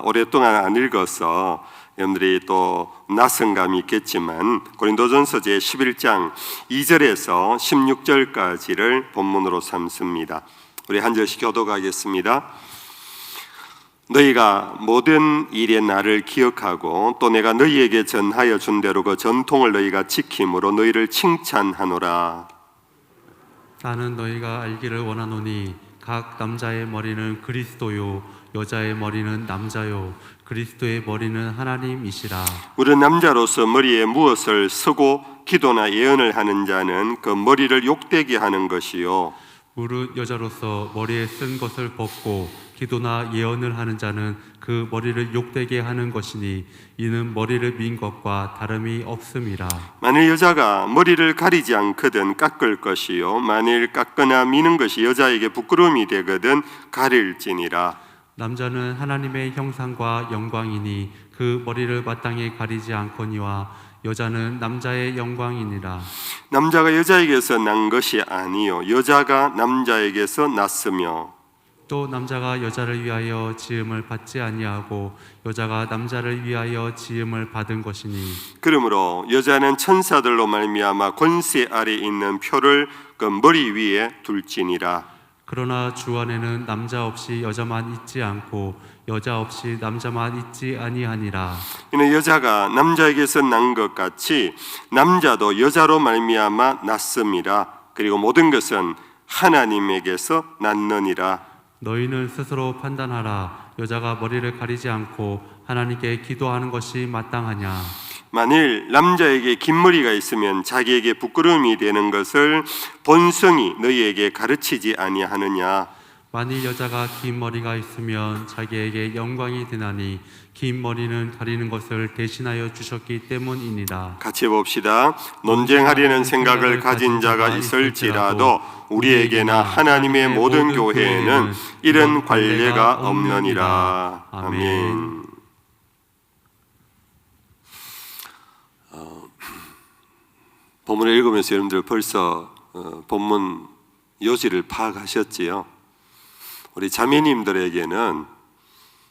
오랫동안 안 읽어서 여러분들이 또 낯선 감이 있겠지만 고린도전서 제11장 2절에서 16절까지를 본문으로 삼습니다. 우리 한 절씩 교독하겠습니다. 너희가 모든 일에 나를 기억하고 또 내가 너희에게 전하여 준 대로 그 전통을 너희가 지킴으로 너희를 칭찬하노라. 나는 너희가 알기를 원하노니 각 남자의 머리는 그리스도요 여자의 머리는 남자요 그리스도의 머리는 하나님이시라. 우리 남자로서 머리에 무엇을 쓰고 기도나 예언을 하는 자는 그 머리를 욕되게 하는 것이요 무릇 여자로서 머리에 쓴 것을 벗고 기도나 예언을 하는 자는 그 머리를 욕되게 하는 것이니 이는 머리를 민 것과 다름이 없음이라. 만일 여자가 머리를 가리지 않거든 깎을 것이요 만일 깎거나 미는 것이 여자에게 부끄러움이 되거든 가릴지니라. 남자는 하나님의 형상과 영광이니 그 머리를 마땅히 가리지 않거니와 여자는 남자의 영광이니라. 남자가 여자에게서 난 것이 아니요 여자가 남자에게서 났으며 또 남자가 여자를 위하여 지음을 받지 아니하고 여자가 남자를 위하여 지음을 받은 것이니 그러므로 여자는 천사들로 말미암아 권세 아래 있는 표를 그 머리 위에 둘지니라. 그러나 주 안에는 남자 없이 여자만 있지 않고 여자 없이 남자만 있지 아니하니라. 이는 여자가 남자에게서 난 것 같이 남자도 여자로 말미암아 났음이라. 그리고 모든 것은 하나님에게서 났느니라. 너희는 스스로 판단하라. 여자가 머리를 가리지 않고 하나님께 기도하는 것이 마땅하냐. 만일 남자에게 긴 머리가 있으면 자기에게 부끄러움이 되는 것을 본성이 너희에게 가르치지 아니하느냐. 만일 여자가 긴 머리가 있으면 자기에게 영광이 되나니 긴 머리는 가리는 것을 대신하여 주셨기 때문이니라. 같이 봅시다. 논쟁하려는 생각을 가진 자가 있을지라도 우리에게나 하나님의 모든 교회에는 이런 관례가 없느니라. 아멘. 본문을 읽으면서 여러분들 벌써 본문 요지를 파악하셨지요? 우리 자매님들에게는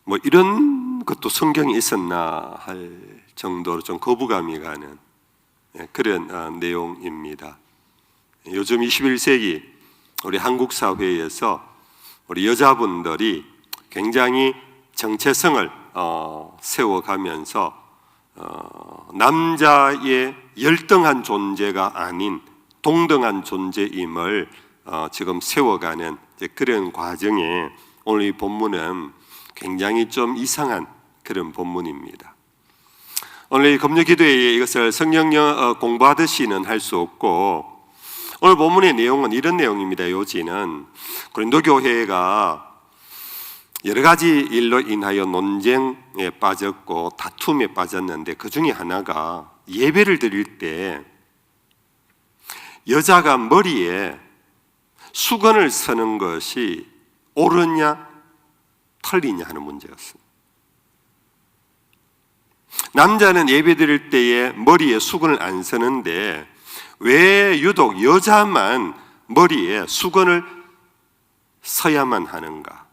뭐 이런 것도 성경에 있었나 할 정도로 좀 거부감이 가는 그런 내용입니다. 요즘 21세기 우리 한국 사회에서 우리 여자분들이 굉장히 정체성을 세워가면서 남자의 열등한 존재가 아닌 동등한 존재임을 지금 세워가는 그런 과정에 오늘 이 본문은 굉장히 좀 이상한 그런 본문입니다. 오늘 이 금요 기도회에 이것을 성경역 공부하듯이는 할 수 없고 오늘 본문의 내용은 이런 내용입니다. 요지는 고린도 교회가 여러 가지 일로 인하여 논쟁에 빠졌고 다툼에 빠졌는데 그 중에 하나가 예배를 드릴 때 여자가 머리에 수건을 서는 것이 옳으냐 틀리냐 하는 문제였습니다. 남자는 예배 드릴 때에 머리에 수건을 안 서는데 왜 유독 여자만 머리에 수건을 서야만 하는가?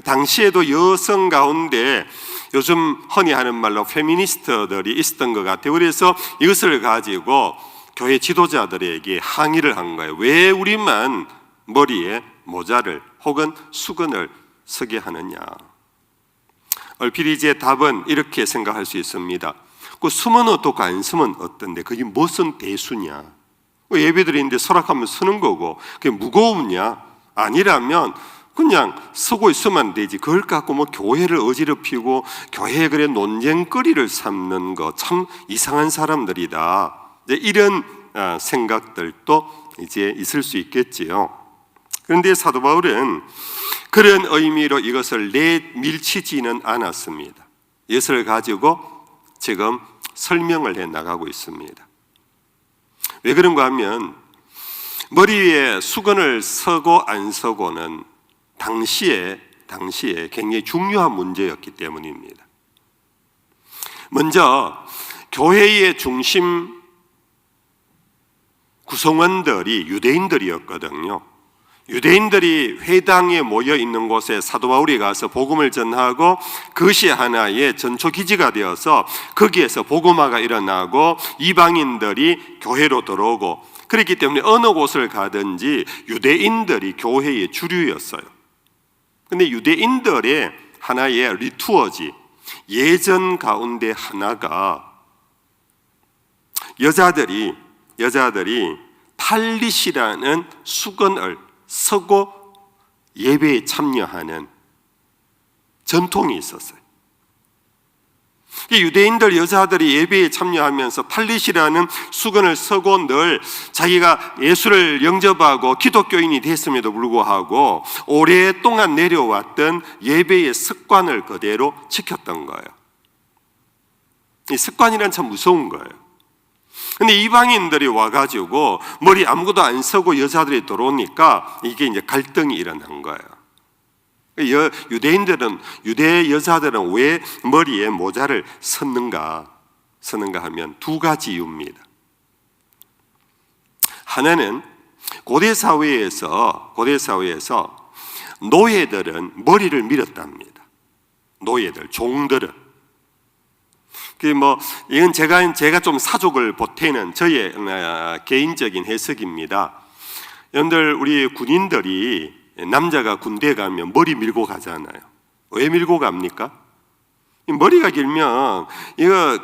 당시에도 여성 가운데 요즘 흔히 하는 말로 페미니스트들이 있었던 것 같아요. 그래서 이것을 가지고 교회 지도자들에게 항의를 한 거예요. 왜 우리만 머리에 모자를 혹은 수건을 서게 하느냐? 얼핏 이제 답은 이렇게 생각할 수 있습니다. 그 쓰면 어떻고 안 쓰면 어떤데 그게 무슨 대수냐? 예배드리는데 설악하면 쓰는 거고 그게 무거우냐? 아니라면 그냥 쓰고 있으면 되지. 그걸 갖고 뭐 교회를 어지럽히고 교회에 그래 논쟁거리를 삼는 거 참 이상한 사람들이다. 이런 생각들도 이제 있을 수 있겠지요. 그런데 사도 바울은 그런 의미로 이것을 내밀치지는 않았습니다. 이것을 가지고 지금 설명을 해 나가고 있습니다. 왜 그런가 하면 머리 위에 수건을 서고 안 서고는 당시에 굉장히 중요한 문제였기 때문입니다. 먼저 교회의 중심 구성원들이 유대인들이었거든요. 유대인들이 회당에 모여 있는 곳에 사도 바울이 가서 복음을 전하고 그것이 하나의 전초 기지가 되어서 거기에서 복음화가 일어나고 이방인들이 교회로 들어오고, 그렇기 때문에 어느 곳을 가든지 유대인들이 교회의 주류였어요. 근데 유대인들의 하나의 리투어지, 예전 가운데 하나가 여자들이 탈릿이라는 수건을 서고 예배에 참여하는 전통이 있었어요. 유대인들 여자들이 예배에 참여하면서 탈릿이라는 수건을 서고 늘 자기가 예수를 영접하고 기독교인이 됐음에도 불구하고 오랫동안 내려왔던 예배의 습관을 그대로 지켰던 거예요. 이 습관이란 참 무서운 거예요. 근데 이방인들이 와가지고 머리 아무것도 안 서고 여자들이 들어오니까 이게 이제 갈등이 일어난 거예요. 유대 여자들은 왜 머리에 모자를 썼는가 하면 두 가지 이유입니다. 하나는 고대 사회에서 노예들은 머리를 밀었답니다. 노예들, 종들은. 이건 제가 좀 사족을 보태는 저의 개인적인 해석입니다. 여러분들, 우리 군인들이 남자가 군대에 가면 머리 밀고 가잖아요. 왜 밀고 갑니까? 머리가 길면 이거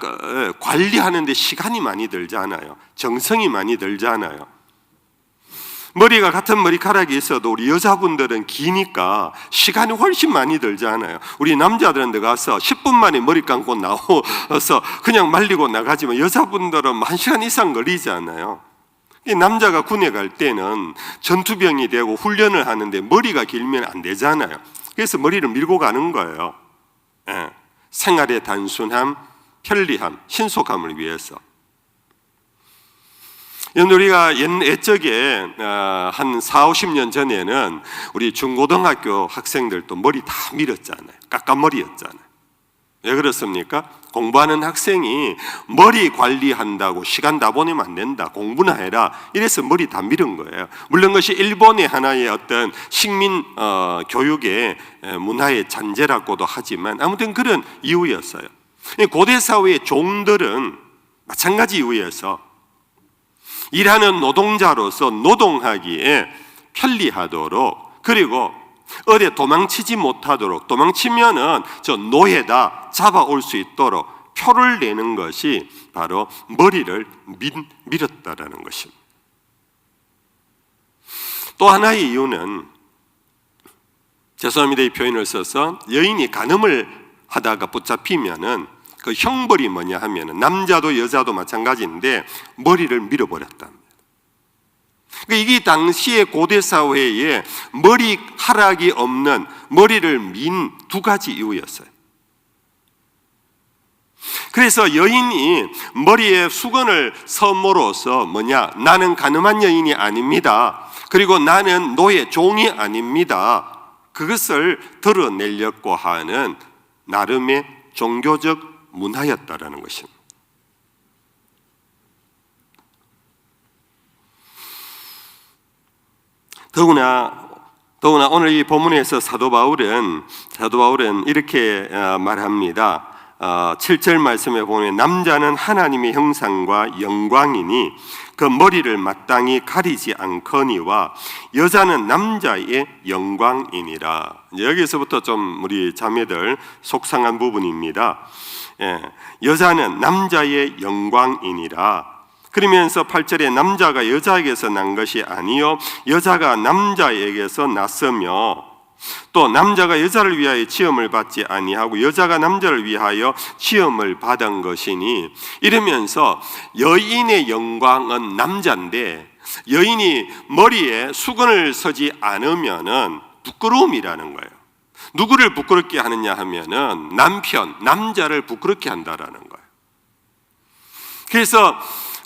관리하는데 시간이 많이 들잖아요. 정성이 많이 들잖아요. 머리가 같은 머리카락이 있어도 우리 여자분들은 기니까 시간이 훨씬 많이 들잖아요. 우리 남자들은 가서 10분 만에 머리 감고 나와서 그냥 말리고 나가지만 여자분들은 1시간 이상 걸리잖아요. 남자가 군에 갈 때는 전투병이 되고 훈련을 하는데 머리가 길면 안 되잖아요. 그래서 머리를 밀고 가는 거예요. 생활의 단순함, 편리함, 신속함을 위해서. 우리가 옛적에 한 40-50년 전에는 우리 중고등학교 학생들도 머리 다 밀었잖아요. 깎아머리였잖아요. 왜 그렇습니까? 공부하는 학생이 머리 관리한다고 시간 다 보내면 안 된다, 공부나 해라, 이래서 머리 다 밀은 거예요. 물론 그것이 일본의 하나의 어떤 식민 교육의 문화의 잔재라고도 하지만 아무튼 그런 이유였어요. 고대 사회의 종들은 마찬가지 이유에서 일하는 노동자로서 노동하기에 편리하도록, 그리고 어디 도망치지 못하도록, 도망치면은 저 노예다 잡아올 수 있도록 표를 내는 것이 바로 머리를 밀었다라는 것입니다. 또 하나의 이유는, 죄송합니다 이 표현을 써서, 여인이 간음을 하다가 붙잡히면은 그 형벌이 뭐냐 하면은 남자도 여자도 마찬가지인데 머리를 밀어버렸답니다. 이게 당시의 고대 사회에 머리카락이 없는, 머리를 민 두 가지 이유였어요. 그래서 여인이 머리에 수건을 섬으로써 뭐냐, 나는 가늠한 여인이 아닙니다, 그리고 나는 노예 종이 아닙니다, 그것을 드러내려고 하는 나름의 종교적 문화였다라는 것입니다. 더구나 오늘 이 본문에서 사도 바울은 이렇게 말합니다. 7절 말씀에 보면 남자는 하나님의 형상과 영광이니 그 머리를 마땅히 가리지 않거니와 여자는 남자의 영광이니라. 여기서부터 좀 우리 자매들 속상한 부분입니다. 여자는 남자의 영광이니라. 그러면서 8절에 남자가 여자에게서 난 것이 아니요 여자가 남자에게서 났으며 또 남자가 여자를 위하여 지음을 받지 아니하고 여자가 남자를 위하여 지음을 받은 것이니, 이러면서 여인의 영광은 남자인데 여인이 머리에 수건을 서지 않으면은 부끄러움이라는 거예요. 누구를 부끄럽게 하느냐 하면은 남자를 부끄럽게 한다라는 거예요.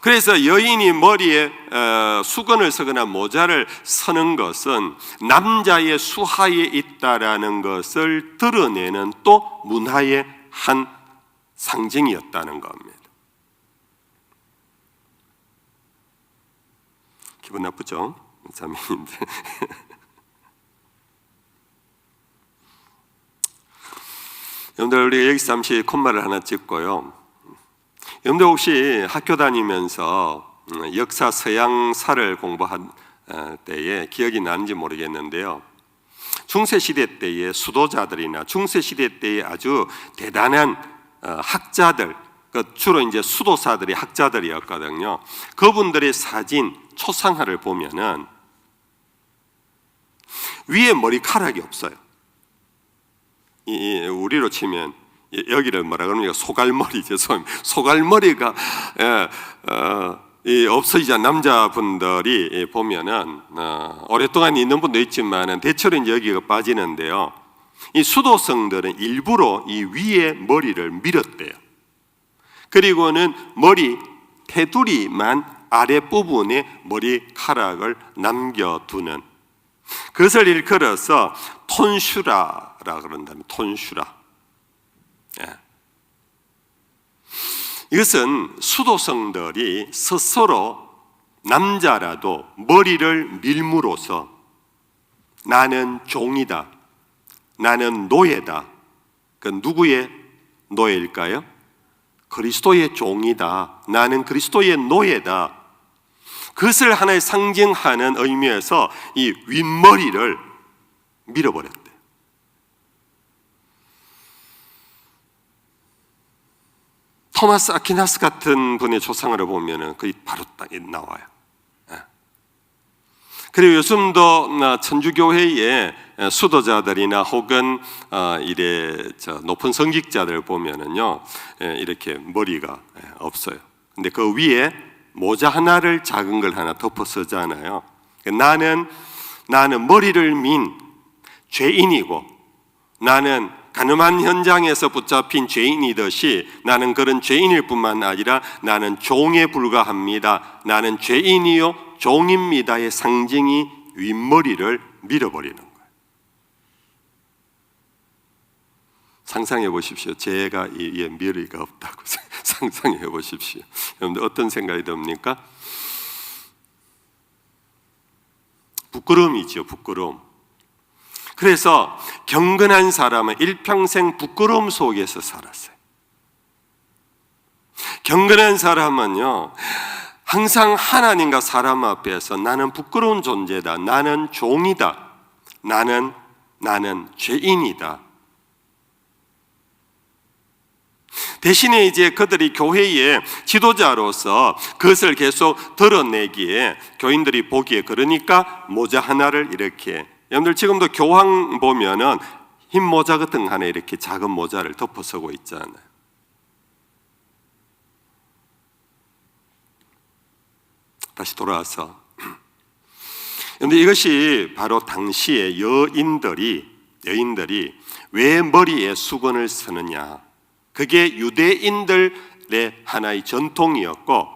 그래서 여인이 머리에 수건을 서거나 모자를 서는 것은 남자의 수하에 있다라는 것을 드러내는 또 문화의 한 상징이었다는 겁니다. 기분 나쁘죠? 자매님들. 여러분들 우리 여기서 잠시 콤마를 하나 찍고요. 여러분들 혹시 학교 다니면서 역사 서양사를 공부한 때에 기억이 나는지 모르겠는데요. 중세시대 때의 수도자들이나 중세시대 때의 아주 대단한 학자들, 주로 이제 수도사들이 학자들이었거든요. 그분들의 사진, 초상화를 보면은 위에 머리카락이 없어요. 우리로 치면 여기를 뭐라 그럽니까? 소갈머리죠. 소갈머리가 없어지자 남자분들이 보면은 오랫동안 있는 분도 있지만은 대체로 이제 여기가 빠지는데요. 이 수도성들은 일부러 이 위에 머리를 밀었대요. 그리고는 머리 테두리만 아랫부분에 머리카락을 남겨두는, 그것을 일컬어서 톤슈라라 그런다면 톤슈라. 이것은 수도성들이 스스로 남자라도 머리를 밀므로써 나는 종이다, 나는 노예다. 그 누구의 노예일까요? 그리스도의 종이다, 나는 그리스도의 노예다. 그것을 하나의 상징하는 의미에서 이 윗머리를 밀어버렸대. 토마스 아퀴나스 같은 분의 조상을 보면은 거의 바로 딱 나와요. 그리고 요즘도 천주교회의 수도자들이나 혹은 높은 성직자들 보면은요, 이렇게 머리가 없어요. 근데 그 위에 모자 하나를 작은 걸 하나 덮어 쓰잖아요. 나는 머리를 민 죄인이고, 나는 가늠한 현장에서 붙잡힌 죄인이듯이 나는 그런 죄인일 뿐만 아니라 나는 종에 불과합니다, 나는 죄인이요 종입니다의 상징이 윗머리를 밀어버리는 거예요. 상상해 보십시오. 제가 이 머리가 없다고 상상해 보십시오. 여러분들 어떤 생각이 듭니까? 부끄러움이죠, 부끄러움. 그래서 경건한 사람은 일평생 부끄러움 속에서 살았어요. 경건한 사람은요, 항상 하나님과 사람 앞에서 나는 부끄러운 존재다, 나는 종이다, 나는 죄인이다. 대신에 이제 그들이 교회의 지도자로서 그것을 계속 드러내기에 교인들이 보기에, 그러니까 모자 하나를 이렇게, 여러분들 지금도 교황 보면은 흰 모자 같은 거 하나 이렇게 작은 모자를 덮어 쓰고 있잖아요. 다시 돌아와서, 그런데 이것이 바로 당시의 여인들이 왜 머리에 수건을 쓰느냐, 그게 유대인들의 하나의 전통이었고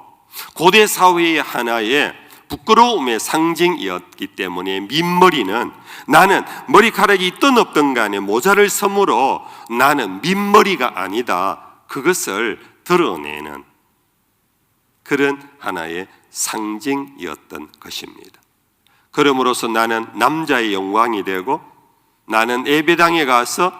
고대 사회의 하나의 부끄러움의 상징이었기 때문에 민머리는, 나는 머리카락이 있든 없든 간에 모자를 쓰므로 나는 민머리가 아니다, 그것을 드러내는 그런 하나의 상징이었던 것입니다. 그러므로서 나는 남자의 영광이 되고, 나는 예배당에 가서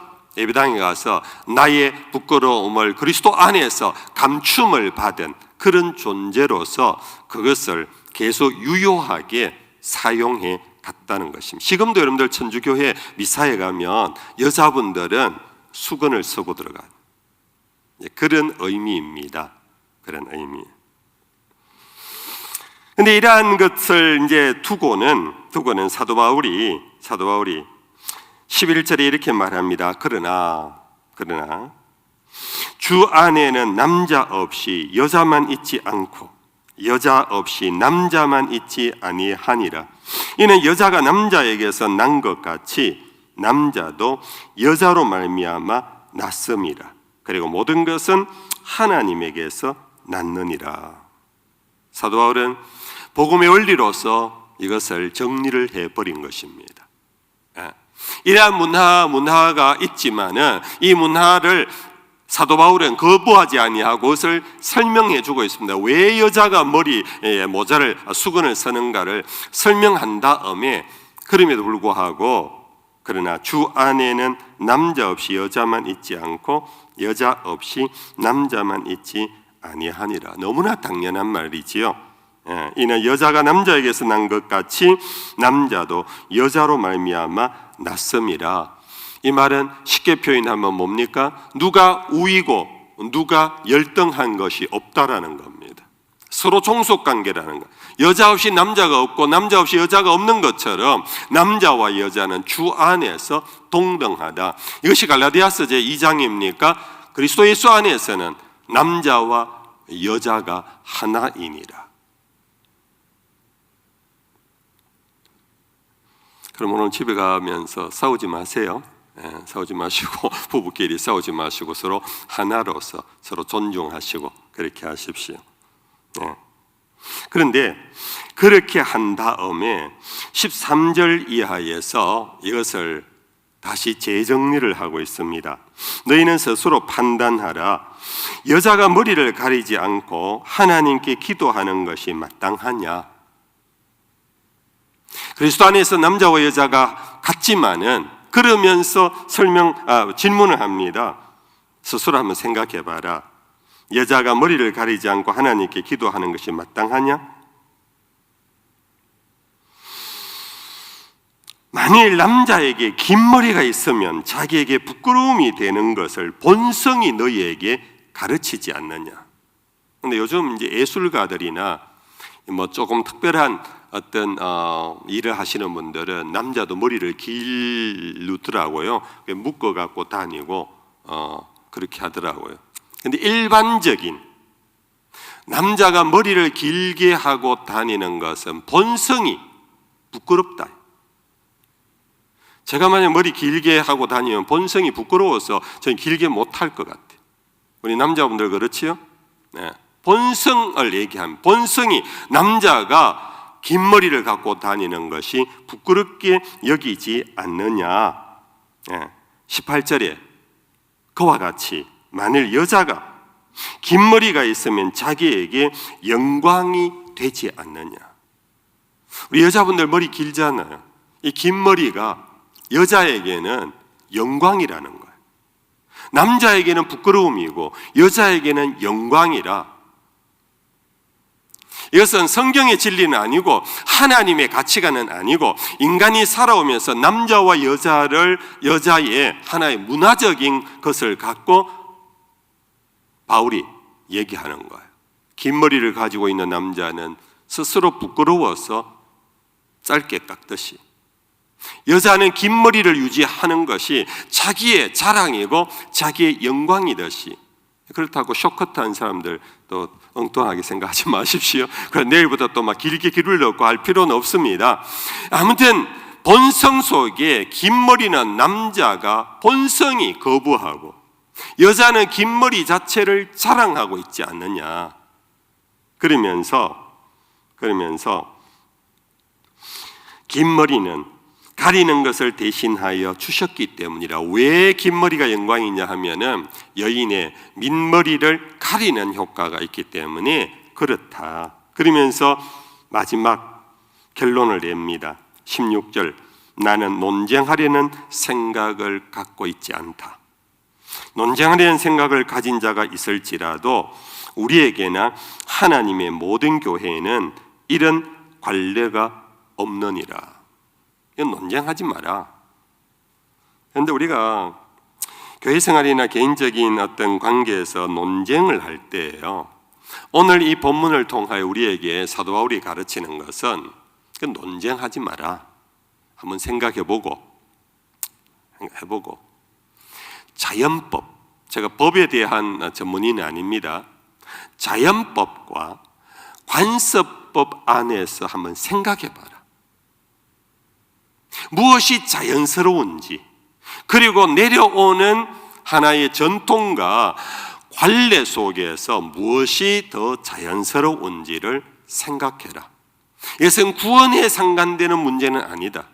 나의 부끄러움을 그리스도 안에서 감춤을 받은 그런 존재로서 그것을 계속 유효하게 사용해 갔다는 것입니다. 지금도 여러분들 천주교회 미사에 가면 여자분들은 수건을 쓰고 들어가요. 그런 의미입니다. 그런 의미. 근데 이러한 것을 이제 두고는 사도 바울이 11절에 이렇게 말합니다. 그러나 주 안에는 남자 없이 여자만 있지 않고 여자 없이 남자만 있지 아니하니라. 이는 여자가 남자에게서 난 것 같이 남자도 여자로 말미암아 났음이라. 그리고 모든 것은 하나님에게서 났느니라. 사도 바울은 복음의 원리로서 이것을 정리를 해버린 것입니다. 이러한 문화가 있지만은 이 문화를 사도 바울은 거부하지 아니하고 그것을 설명해 주고 있습니다. 왜 여자가 머리에 모자를 수건을 쓰는가를 설명한 다음에, 그럼에도 불구하고 그러나 주 안에는 남자 없이 여자만 있지 않고 여자 없이 남자만 있지 아니하니라. 너무나 당연한 말이지요. 이는 여자가 남자에게서 난 것 같이 남자도 여자로 말미암아 났음이라. 이 말은 쉽게 표현하면 뭡니까? 누가 우위고 누가 열등한 것이 없다라는 겁니다. 서로 종속관계라는 것. 여자 없이 남자가 없고 남자 없이 여자가 없는 것처럼 남자와 여자는 주 안에서 동등하다. 이것이 갈라디아서 제2장입니까? 그리스도 예수 안에서는 남자와 여자가 하나이니라. 그럼 오늘 집에 가면서 싸우지 마세요. 싸우지 마시고 부부끼리 싸우지 마시고 서로 하나로서 서로 존중하시고 그렇게 하십시오. 그런데 그렇게 한 다음에 13절 이하에서 이것을 다시 재정리를 하고 있습니다. 너희는 스스로 판단하라. 여자가 머리를 가리지 않고 하나님께 기도하는 것이 마땅하냐? 그리스도 안에서 남자와 여자가 같지만은 그러면서 질문을 합니다. 스스로 한번 생각해 봐라. 여자가 머리를 가리지 않고 하나님께 기도하는 것이 마땅하냐? 만일 남자에게 긴 머리가 있으면 자기에게 부끄러움이 되는 것을 본성이 너희에게 가르치지 않느냐? 근데 요즘 이제 예술가들이나 뭐 조금 특별한 어떤 일을 하시는 분들은 남자도 머리를 기르더라고요. 묶어 갖고 다니고 그렇게 하더라고요. 근데 일반적인 남자가 머리를 길게 하고 다니는 것은 본성이 부끄럽다. 제가 만약 머리 길게 하고 다니면 본성이 부끄러워서 저는 길게 못할 것 같아요. 우리 남자분들 그렇지요? 네. 본성을 얘기하면 본성이 남자가 긴 머리를 갖고 다니는 것이 부끄럽게 여기지 않느냐. 18절에 그와 같이 만일 여자가 긴 머리가 있으면 자기에게 영광이 되지 않느냐. 우리 여자분들 머리 길잖아요. 이 긴 머리가 여자에게는 영광이라는 거예요. 남자에게는 부끄러움이고 여자에게는 영광이라. 이것은 성경의 진리는 아니고 하나님의 가치관은 아니고 인간이 살아오면서 남자와 여자의 하나의 문화적인 것을 갖고 바울이 얘기하는 거예요. 긴 머리를 가지고 있는 남자는 스스로 부끄러워서 짧게 깎듯이 여자는 긴 머리를 유지하는 것이 자기의 자랑이고 자기의 영광이듯이. 그렇다고 쇼커트한 사람들 또 엉뚱하게 생각하지 마십시오. 그럼 내일부터 또 막 길게 기르려고 할 필요는 없습니다. 아무튼 본성 속에 긴 머리는 남자가 본성이 거부하고 여자는 긴 머리 자체를 자랑하고 있지 않느냐. 그러면서 긴 머리는 가리는 것을 대신하여 주셨기 때문이라. 왜 긴 머리가 영광이냐 하면은 여인의 민머리를 가리는 효과가 있기 때문에 그렇다. 그러면서 마지막 결론을 냅니다. 16절 나는 논쟁하려는 생각을 갖고 있지 않다. 논쟁하려는 생각을 가진 자가 있을지라도 우리에게나 하나님의 모든 교회에는 이런 관례가 없느니라. 이건 논쟁하지 마라. 그런데 우리가 교회 생활이나 개인적인 어떤 관계에서 논쟁을 할 때예요. 오늘 이 본문을 통하여 우리에게 사도 바울이 가르치는 것은 논쟁하지 마라. 한번 생각해보고 자연법, 제가 법에 대한 전문의는 아닙니다. 자연법과 관습법 안에서 한번 생각해봐라. 무엇이 자연스러운지, 그리고 내려오는 하나의 전통과 관례 속에서 무엇이 더 자연스러운지를 생각해라. 이것은 구원에 상관되는 문제는 아니다.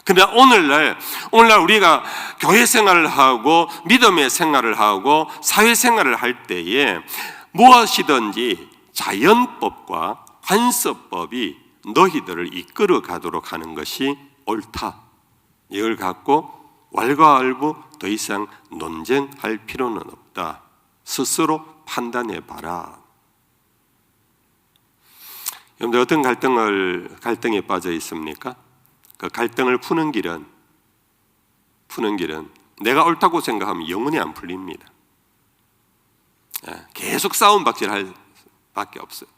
그러나 오늘날 우리가 교회 생활을 하고 믿음의 생활을 하고 사회 생활을 할 때에 무엇이든지 자연법과 관습법이 너희들을 이끌어 가도록 하는 것이 옳다. 이걸 갖고 왈가왈부 더 이상 논쟁할 필요는 없다. 스스로 판단해 봐라. 여러분들 어떤 갈등에 빠져 있습니까? 그 갈등을 푸는 길은 내가 옳다고 생각하면 영원히 안 풀립니다. 계속 싸움박질할 밖에 없어요.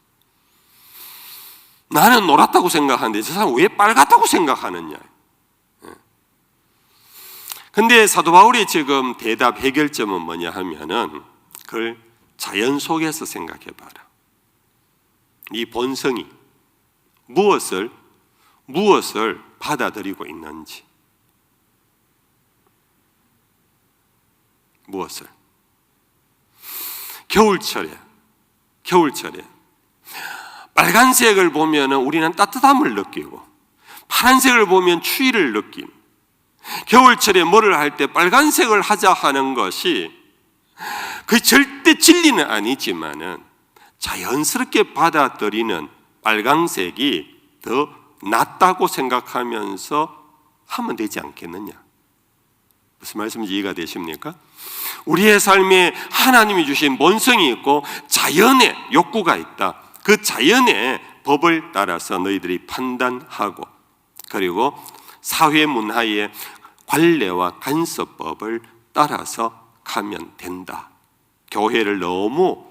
나는 노랗다고 생각하는데 저 사람 왜 빨갛다고 생각하느냐. 근데 사도 바울이 지금 대답 해결점은 뭐냐 하면은 그걸 자연 속에서 생각해 봐라. 이 본성이 무엇을 받아들이고 있는지. 무엇을? 겨울철에 빨간색을 보면 우리는 따뜻함을 느끼고 파란색을 보면 추위를 느낌. 겨울철에 뭐를 할 때 빨간색을 하자 하는 것이 그 절대 진리는 아니지만은 자연스럽게 받아들이는 빨간색이 더 낫다고 생각하면서 하면 되지 않겠느냐. 무슨 말씀인지 이해가 되십니까? 우리의 삶에 하나님이 주신 본성이 있고 자연의 욕구가 있다. 그 자연의 법을 따라서 너희들이 판단하고 그리고 사회 문화의 관례와 간섭법을 따라서 가면 된다. 교회를 너무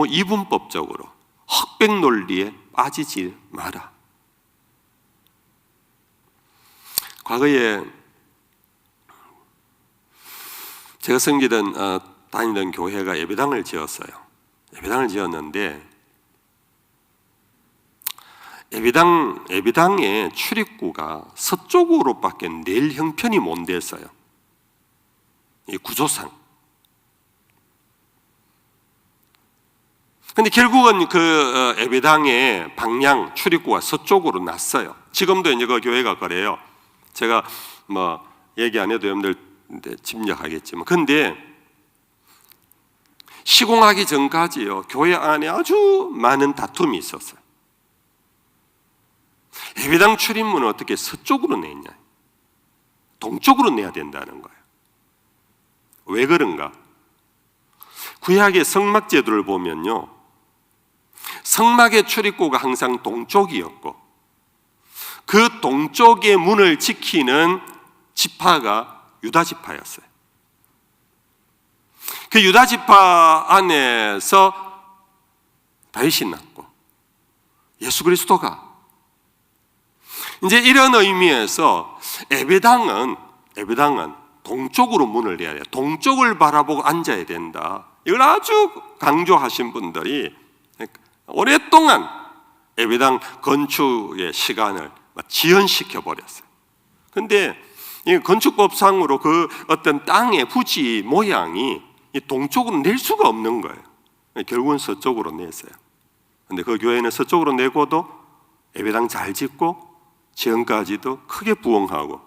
이분법적으로 흑백 논리에 빠지지 마라. 과거에 제가 다니던 교회가 예배당을 지었어요. 예배당을 지었는데 예배당의 출입구가 서쪽으로밖에 낼 형편이 못 됐어요. 이 구조상. 근데 결국은 그 예배당의 방향 출입구가 서쪽으로 났어요. 지금도 이제 그 교회가 그래요. 제가 뭐 얘기 안 해도 여러분들 짐작하겠지만, 근데 시공하기 전까지요 교회 안에 아주 많은 다툼이 있었어요. 예배당 출입문은 어떻게 서쪽으로 내냐, 동쪽으로 내야 된다는 거예요. 왜 그런가? 구약의 성막 제도를 보면요, 성막의 출입구가 항상 동쪽이었고 그 동쪽의 문을 지키는 지파가 유다 지파였어요. 그 유다 지파 안에서 다윗이 났고 예수 그리스도가, 이제 이런 의미에서 예배당은 동쪽으로 문을 내야 돼요. 동쪽을 바라보고 앉아야 된다. 이걸 아주 강조하신 분들이 오랫동안 예배당 건축의 시간을 지연시켜 버렸어요. 근데 건축법상으로 그 어떤 땅의 부지 모양이 동쪽으로 낼 수가 없는 거예요. 결국은 서쪽으로 냈어요. 근데 그 교회는 서쪽으로 내고도 예배당 잘 짓고 지금까지도 크게 부흥하고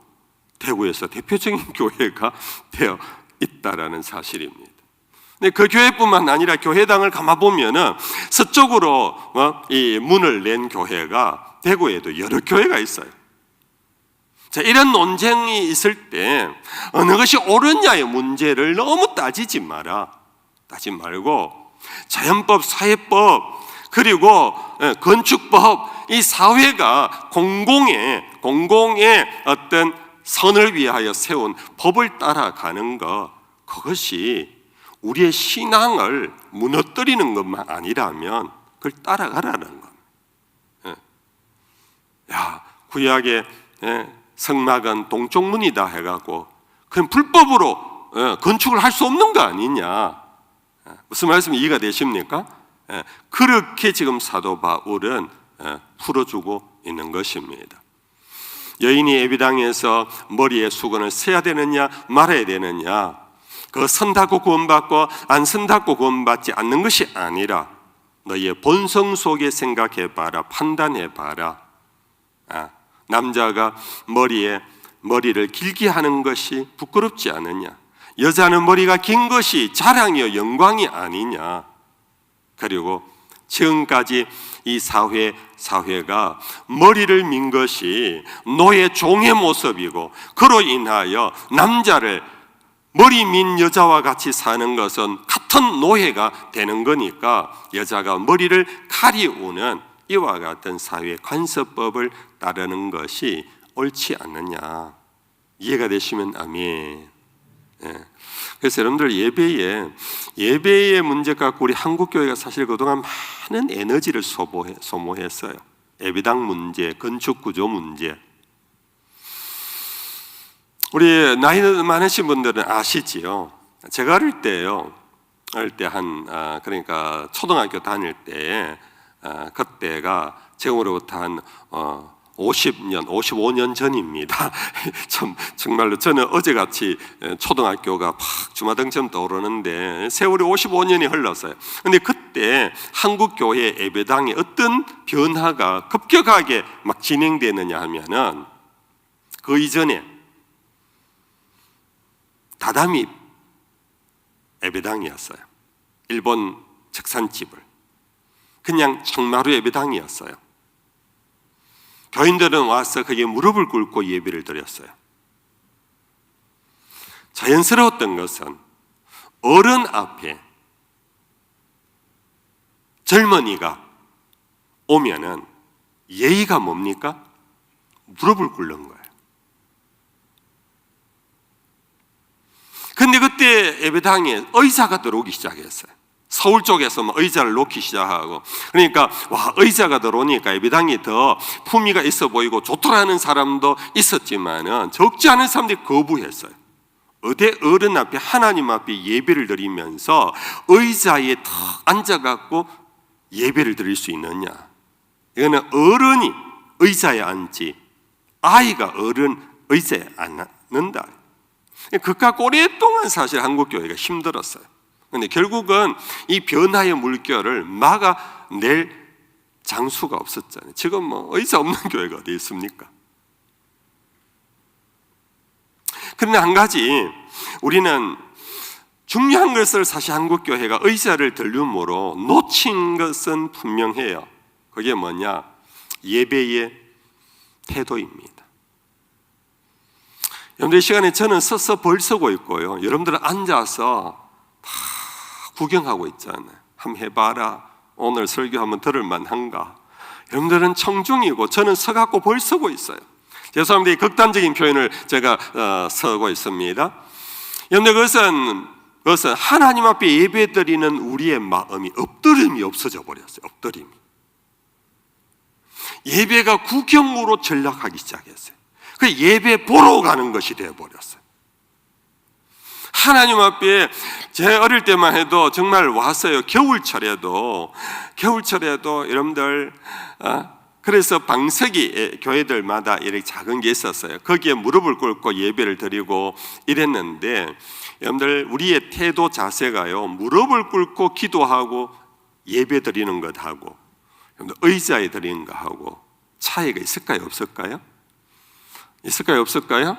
대구에서 대표적인 교회가 되어 있다라는 사실입니다. 근데 그 교회뿐만 아니라 교회당을 가만보면은 서쪽으로 이 문을 낸 교회가 대구에도 여러 교회가 있어요. 자, 이런 논쟁이 있을 때 어느 것이 옳으냐의 문제를 너무 따지지 말고 자연법, 사회법, 그리고 건축법, 이 사회가 공공의 어떤 선을 위하여 세운 법을 따라가는 것, 그것이 우리의 신앙을 무너뜨리는 것만 아니라면 그걸 따라가라는 겁니다. 구약의 성막은 동쪽 문이다 해갖고 그럼 불법으로 건축을 할 수 없는 거 아니냐? 무슨 말씀이 이해가 되십니까? 그렇게 지금 사도 바울은 풀어주고 있는 것입니다. 여인이 예배당에서 머리에 수건을 써야 되느냐 말아야 되느냐, 그 선닫고 구원받고 안 선닫고 구원받지 않는 것이 아니라 너희의 본성 속에 생각해봐라, 판단해봐라. 남자가 머리를 길게 하는 것이 부끄럽지 않느냐, 여자는 머리가 긴 것이 자랑이요 영광이 아니냐, 그리고 지금까지 이 사회가 머리를 민 것이 노예 종의 모습이고, 그로 인하여 남자를 머리 민 여자와 같이 사는 것은 같은 노예가 되는 거니까 여자가 머리를 가리우는 이와 같은 사회 관습법을 따르는 것이 옳지 않느냐. 이해가 되시면 아멘. 예. 그래서 여러분들 예배의 문제 갖고 우리 한국교회가 사실 그동안 많은 에너지를 소모했어요. 예배당 문제, 건축구조 문제. 우리 나이 많으신 분들은 아시지요. 제가 어릴 때 그러니까 초등학교 다닐 때 그때가 지금으로부터 한 50년, 55년 전입니다. 정말로 저는 어제같이 초등학교가 팍 주마등처럼 떠오르는데 세월이 55년이 흘렀어요. 근데 그때 한국교회 예배당에 어떤 변화가 급격하게 막 진행되느냐 하면은 그 이전에 다다미 예배당이었어요. 일본 책산집을. 그냥 청마루 예배당이었어요. 교인들은 와서 거기에 무릎을 꿇고 예배를 드렸어요. 자연스러웠던 것은 어른 앞에 젊은이가 오면은 예의가 뭡니까? 무릎을 꿇는 거예요. 근데 그때 예배당에 의자가 들어오기 시작했어요. 서울 쪽에서 의자를 놓기 시작하고, 그러니까 와, 의자가 들어오니까 예배당이 더 품위가 있어 보이고 좋더라는 사람도 있었지만은 적지 않은 사람들이 거부했어요. 어디 어른 앞에, 하나님 앞에 예배를 드리면서 의자에 탁 앉아갖고 예배를 드릴 수 있느냐? 이거는 어른이 의자에 앉지 아이가 어른 의자에 안 앉는다. 그까 오랫동안 사실 한국교회가 힘들었어요. 근데 결국은 이 변화의 물결을 막아낼 장수가 없었잖아요. 지금 의자 없는 교회가 어디 있습니까? 그런데 한 가지 우리는 중요한 것을 사실 한국교회가 의자를 들림으로 놓친 것은 분명해요. 그게 뭐냐? 예배의 태도입니다. 여러분들 이 시간에 저는 서서 벌 서고 있고요. 여러분들은 앉아서 다 구경하고 있잖아요. 한번 해봐라. 오늘 설교 한번 들을 만한가? 여러분들은 청중이고 저는 서갖고 벌 서고 있어요. 죄송합니다. 이 극단적인 표현을 제가 서고 있습니다. 여러분들 그것은 하나님 앞에 예배드리는 우리의 마음이 엎드림이 없어져 버렸어요. 엎드림이. 예배가 구경으로 전락하기 시작했어요. 그 예배 보러 가는 것이 되어버렸어요. 하나님 앞에 제 어릴 때만 해도 정말 왔어요. 겨울철에도 여러분들 그래서 방석이 교회들마다 이렇게 작은 게 있었어요. 거기에 무릎을 꿇고 예배를 드리고 이랬는데 여러분들 우리의 태도 자세가요, 무릎을 꿇고 기도하고 예배 드리는 것하고 의자에 드리는 것하고 차이가 있을까요? 없을까요? 있을까요? 없을까요?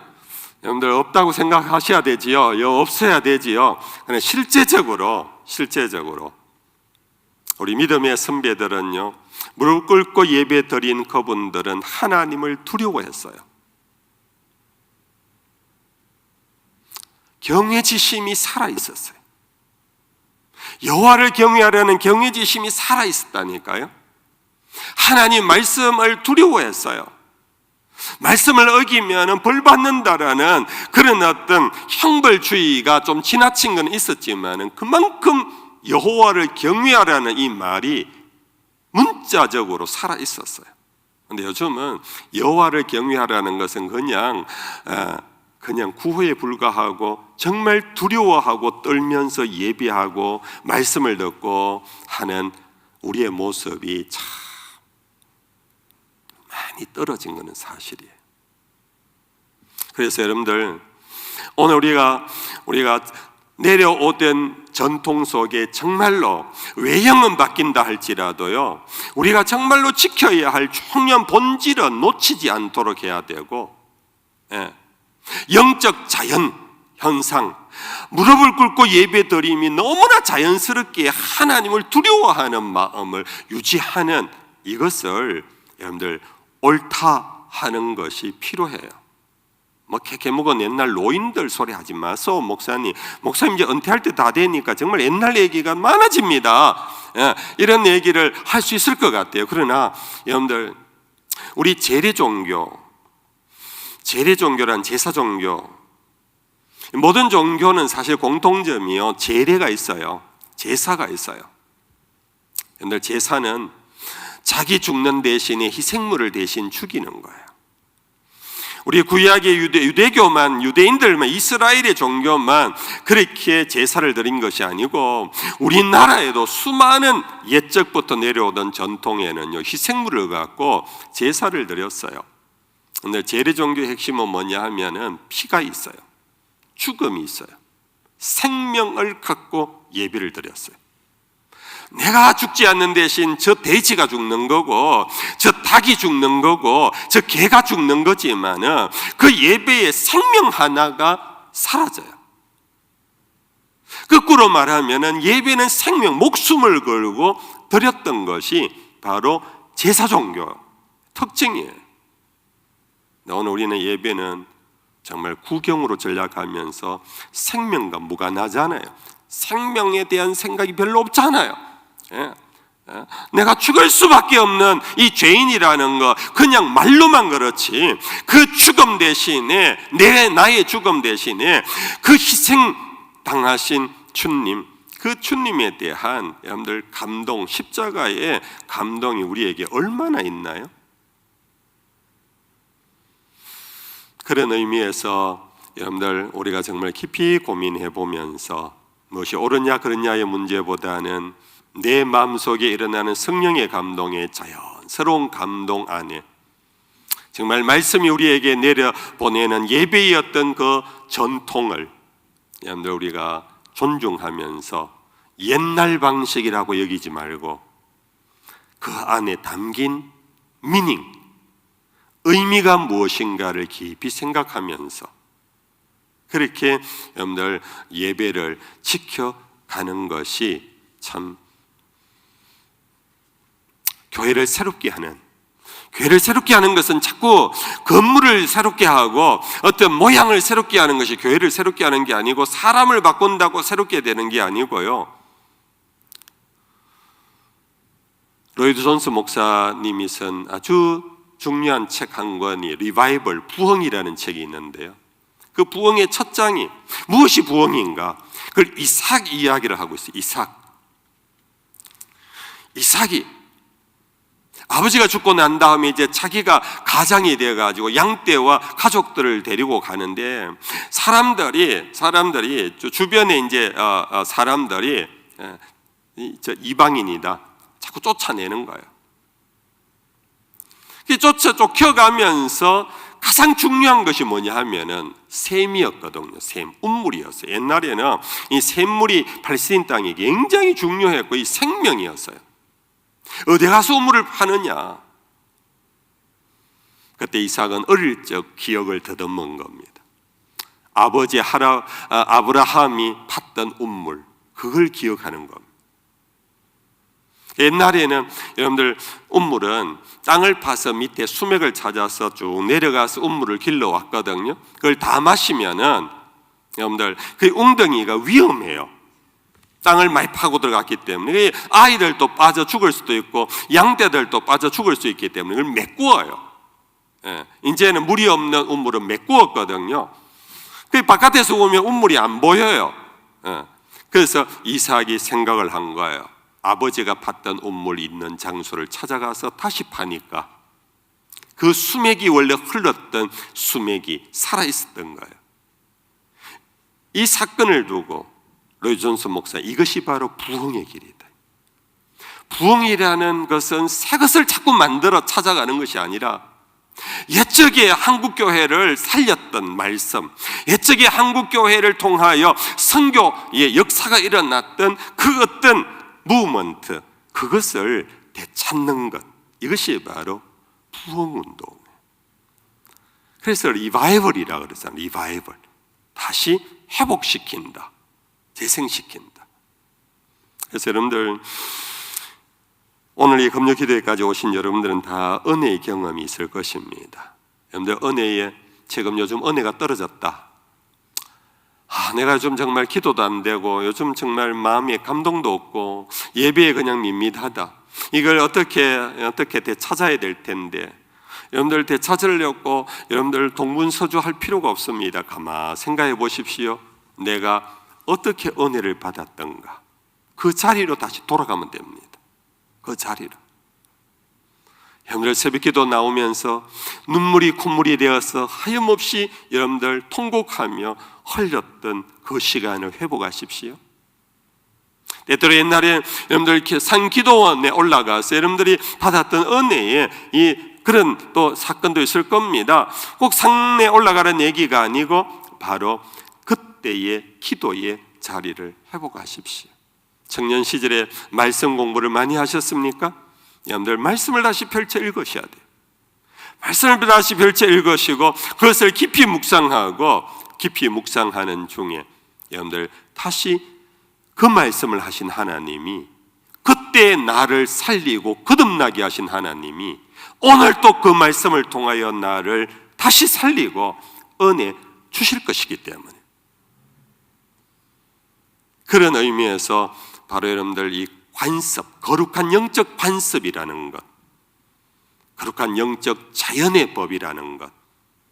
여러분들 없다고 생각하셔야 되지요. 없어야 되지요. 그런데 실제적으로 우리 믿음의 선배들은요, 무릎 꿇고 예배 드린 그분들은 하나님을 두려워했어요. 경외지심이 살아있었어요. 여호와를 경외하려는 경외지심이 살아있었다니까요. 하나님 말씀을 두려워했어요. 말씀을 어기면 벌 받는다라는 그런 어떤 형벌주의가 좀 지나친 건 있었지만 그만큼 여호와를 경외하라는 이 말이 문자적으로 살아 있었어요. 그런데 요즘은 여호와를 경외하라는 것은 그냥 구호에 불과하고 정말 두려워하고 떨면서 예배하고 말씀을 듣고 하는 우리의 모습이 참 많이 떨어진 것은 사실이에요. 그래서 여러분들 오늘 우리가 내려오던 전통 속에 정말로 외형은 바뀐다 할지라도요, 우리가 정말로 지켜야 할 중요한 본질은 놓치지 않도록 해야 되고, 영적 자연, 현상, 무릎을 꿇고 예배드림이 너무나 자연스럽게 하나님을 두려워하는 마음을 유지하는 이것을 여러분들 옳다 하는 것이 필요해요. 뭐 개먹은 옛날 노인들 소리 하지 마소. 목사님 이제 은퇴할 때 다 되니까 정말 옛날 얘기가 많아집니다. 이런 얘기를 할 수 있을 것 같아요. 그러나 여러분들, 우리 재래종교란 제사종교, 모든 종교는 사실 공통점이요, 제례가 있어요. 제사가 있어요. 여러분들, 제사는 자기 죽는 대신에 희생물을 대신 죽이는 거예요. 우리 구약의 유대교만, 유대인들만, 이스라엘의 종교만 그렇게 제사를 드린 것이 아니고 우리나라에도 수많은 옛적부터 내려오던 전통에는요, 희생물을 갖고 제사를 드렸어요. 근데 재래 종교의 핵심은 뭐냐 하면은 피가 있어요. 죽음이 있어요. 생명을 갖고 예배를 드렸어요. 내가 죽지 않는 대신 저 돼지가 죽는 거고, 저 닭이 죽는 거고, 저 개가 죽는 거지만은 그 예배의 생명 하나가 사라져요. 거꾸로 말하면은 예배는 생명, 목숨을 걸고 드렸던 것이 바로 제사 종교 특징이에요. 오늘 우리는 예배는 정말 구경으로 전략하면서 생명과 무관하잖아요. 생명에 대한 생각이 별로 없잖아요. 내가 죽을 수밖에 없는 이 죄인이라는 거 그냥 말로만 그렇지, 그 죽음 대신에, 나의 죽음 대신에 그 희생 당하신 주님, 그 주님에 대한 여러분들 감동, 십자가의 감동이 우리에게 얼마나 있나요? 그런 의미에서 여러분들, 우리가 정말 깊이 고민해 보면서 무엇이 옳으냐 그르냐의 문제보다는 내 마음속에 일어나는 성령의 감동의 자연스러운 감동 안에 정말 말씀이 우리에게 내려보내는 예배의 어떤 그 전통을 여러분들 우리가 존중하면서 옛날 방식이라고 여기지 말고 그 안에 담긴 미닝, 의미가 무엇인가를 깊이 생각하면서 그렇게 여러분들 예배를 지켜가는 것이 참 교회를 새롭게 하는 것은 자꾸 건물을 새롭게 하고 어떤 모양을 새롭게 하는 것이 교회를 새롭게 하는 게 아니고, 사람을 바꾼다고 새롭게 되는 게 아니고요. 로이드 존스 목사님이 쓴 아주 중요한 책 한 권이 리바이벌, 부흥이라는 책이 있는데요. 그 부흥의 첫 장이 무엇이 부흥인가? 그걸 이삭 이야기를 하고 있어요. 이삭이 아버지가 죽고 난 다음에 이제 자기가 가장이 되어가지고 양떼와 가족들을 데리고 가는데 사람들이 주변에 이제 사람들이 이방인이다 자꾸 쫓아내는 거예요. 쫓겨가면서 가장 중요한 것이 뭐냐 하면은 셈이었거든요. 셈, 운물이었어요. 옛날에는 이 셈물이 팔레스타인 땅이 굉장히 중요했고 이 생명이었어요. 어디 가서 우물을 파느냐? 그때 이삭은 어릴 적 기억을 더듬은 겁니다. 아버지 아브라함이 팠던 우물, 그걸 기억하는 겁니다. 옛날에는 여러분들 우물은 땅을 파서 밑에 수맥을 찾아서 쭉 내려가서 우물을 길러왔거든요. 그걸 다 마시면은 여러분들 그 웅덩이가 위험해요. 땅을 많이 파고 들어갔기 때문에 아이들도 빠져 죽을 수도 있고 양떼들도 빠져 죽을 수 있기 때문에 그걸 메꾸어요. 이제는 물이 없는 우물은 메꾸었거든요. 그 바깥에서 보면 우물이 안 보여요. 그래서 이삭이 생각을 한 거예요. 아버지가 팠던 우물 있는 장소를 찾아가서 다시 파니까 그 수맥이 원래 흘렀던 수맥이 살아있었던 거예요. 이 사건을 두고 로이드 존스 목사, 이것이 바로 부흥의 길이다. 부흥이라는 것은 새 것을 자꾸 만들어 찾아가는 것이 아니라 옛적에 한국교회를 살렸던 말씀, 옛적에 한국교회를 통하여 선교의 역사가 일어났던 그 어떤 무브먼트, 그것을 되찾는 것, 이것이 바로 부흥운동이에요. 그래서 리바이벌이라고 그러잖아요. 리바이벌, 다시 회복시킨다, 재생시킨다. 그래서 여러분들, 오늘 이 금요 기도회까지 오신 여러분들은 다 은혜의 경험이 있을 것입니다. 여러분들, 은혜에 지금 요즘 은혜가 떨어졌다, 내가 요즘 정말 기도도 안 되고 요즘 정말 마음에 감동도 없고 예배에 그냥 밋밋하다, 이걸 어떻게 되찾아야 될 텐데, 여러분들 되찾으려고 여러분들 동분서주할 필요가 없습니다. 가만 생각해 보십시오. 내가 어떻게 은혜를 받았던가, 그 자리로 다시 돌아가면 됩니다. 그 자리로. 여러분들 새벽기도 나오면서 눈물이 콧물이 되어서 하염없이 여러분들 통곡하며 흘렸던 그 시간을 회복하십시오. 때때로 옛날에 여러분들 이렇게 산기도원에 올라가서 여러분들이 받았던 은혜에 그런 또 사건도 있을 겁니다. 꼭 산에 올라가는 얘기가 아니고 바로 그때의 기도의 자리를 회복하십시오. 청년 시절에 말씀 공부를 많이 하셨습니까? 여러분들 말씀을 다시 펼쳐 읽으셔야 돼요. 말씀을 다시 펼쳐 읽으시고 그것을 깊이 묵상하는 중에 여러분들 다시 그 말씀을 하신 하나님이, 그때 나를 살리고 거듭나게 하신 하나님이 오늘 또 그 말씀을 통하여 나를 다시 살리고 은혜 주실 것이기 때문에, 그런 의미에서 바로 여러분들 이 관습, 거룩한 영적 관습이라는 것, 거룩한 영적 자연의 법이라는 것,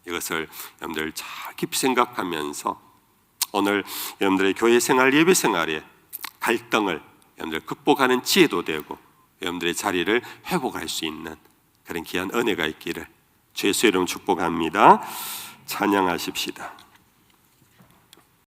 이것을 여러분들 잘 깊이 생각하면서 오늘 여러분들의 교회 생활, 예배 생활에 갈등을 여러분들 극복하는 지혜도 되고 여러분들의 자리를 회복할 수 있는 그런 귀한 은혜가 있기를 주 예수의 이름으로 축복합니다. 찬양하십시다.